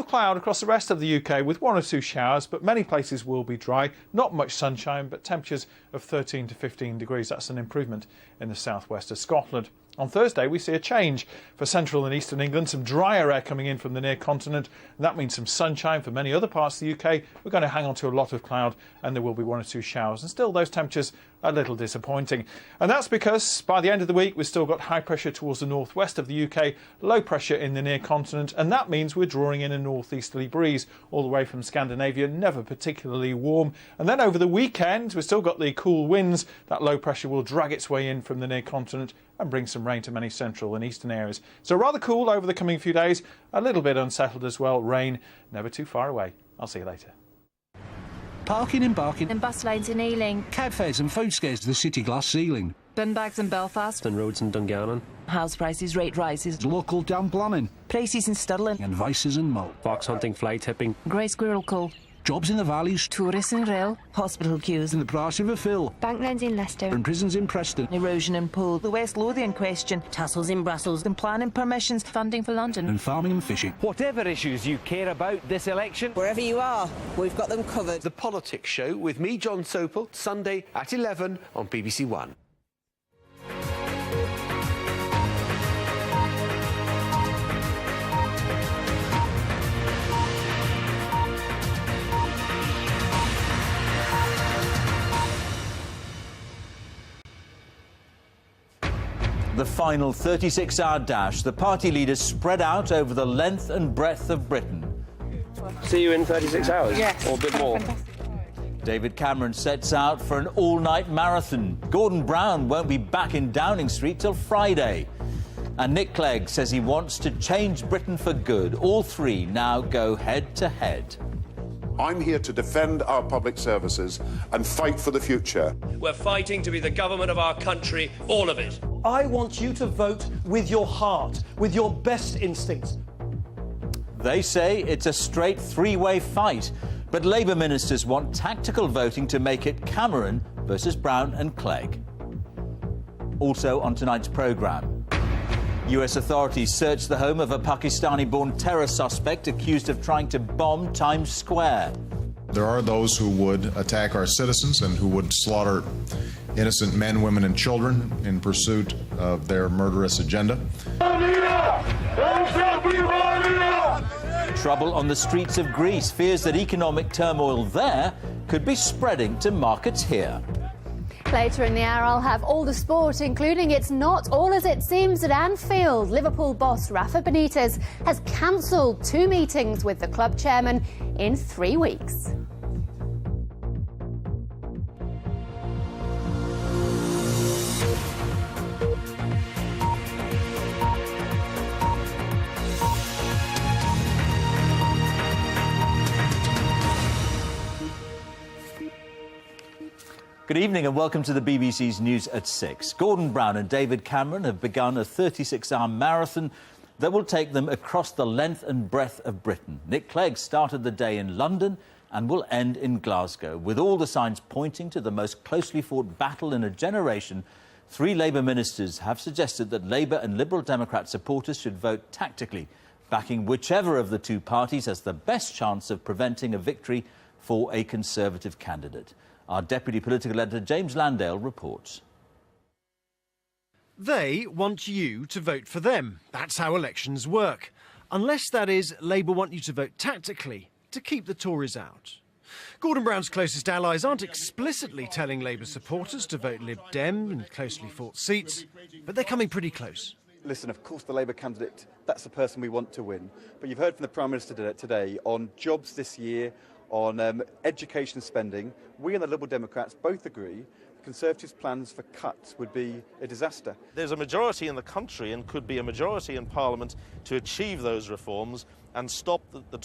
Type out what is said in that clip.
Cloud across the rest of the UK with 1 or 2 showers, but many places will be dry. Not much sunshine, but temperatures of 13 to 15 degrees. That's an improvement in the southwest of Scotland. On Thursday, we see a change for central and eastern England, some drier air coming in from the near continent, and that means some sunshine for many other parts of the UK. We're going to hang on to a lot of cloud, and there will be 1 or 2 showers, and still those temperatures are a little disappointing. And that's because by the end of the week, we've still got high pressure towards the northwest of the UK, low pressure in the near continent, and that means we're drawing in a northeasterly breeze all the way from Scandinavia, never particularly warm. And then over the weekend, we've still got the cool winds. That low pressure will drag its way in from the near continent and bring some rain to many central and eastern areas. So rather cool over the coming few days, a little bit unsettled as well. Rain never too far away. I'll see you later. Parking and barking. And bus lines in Ealing. Cab fares and phone scares to the city glass ceiling. Bin bags in Belfast. And roads in Dungannon. House prices, rate rises. Local down planning. Prices in Stirling. And vices and Mull. Fox hunting, fly tipping. Grey squirrel cull. Jobs in the valleys. Tourists in rail. Hospital queues. And the price of a fill. Bank loans in Leicester. And prisons in Preston. Erosion in Poole. The West Lothian question. Tussles in Brussels. And planning permissions. Funding for London. And farming and fishing. Whatever issues you care about this election, wherever you are, we've got them covered. The Politics Show with me, Jon Sopel, Sunday at 11 on BBC One. The final 36-hour dash, the party leaders spread out over the length and breadth of Britain. See you in 36 hours? Yes. Or a bit more? David Cameron sets out for an all-night marathon. Gordon Brown won't be back in Downing Street till Friday. And Nick Clegg says he wants to change Britain for good. All three now go head-to-head. I'm here to defend our public services and fight for the future. We're fighting to be the government of our country, all of it. I want you to vote with your heart, with your best instincts. They say it's a straight three-way fight, but Labour ministers want tactical voting to make it Cameron versus Brown and Clegg. Also on tonight's programme, US authorities searched the home of a Pakistani-born terror suspect accused of trying to bomb Times Square. There are those who would attack our citizens and who would slaughter innocent men, women and children in pursuit of their murderous agenda. Trouble on the streets of Greece. Fears that economic turmoil there could be spreading to markets here. Later in the hour, I'll have all the sport, including It's Not All As It Seems at Anfield. Liverpool boss Rafa Benitez has cancelled 2 meetings with the club chairman in 3 weeks. Good evening and welcome to the BBC's News at 6. Gordon Brown and David Cameron have begun a 36-hour marathon that will take them across the length and breadth of Britain. Nick Clegg started the day in London and will end in Glasgow. With all the signs pointing to the most closely fought battle in a generation, 3 Labour ministers have suggested that Labour and Liberal Democrat supporters should vote tactically, backing whichever of the 2 parties has the best chance of preventing a victory for a Conservative candidate. Our Deputy Political Editor James Landale reports. They want you to vote for them. That's how elections work. Unless, that is, Labour want you to vote tactically to keep the Tories out. Gordon Brown's closest allies aren't explicitly telling Labour supporters to vote Lib Dem in closely fought seats, but they're coming pretty close. Listen, of course the Labour candidate, that's the person we want to win. But you've heard from the Prime Minister today on jobs this year, on education spending. We and the Liberal Democrats both agree the Conservatives' plans for cuts would be a disaster. There's a majority in the country and could be a majority in Parliament to achieve those reforms and stop the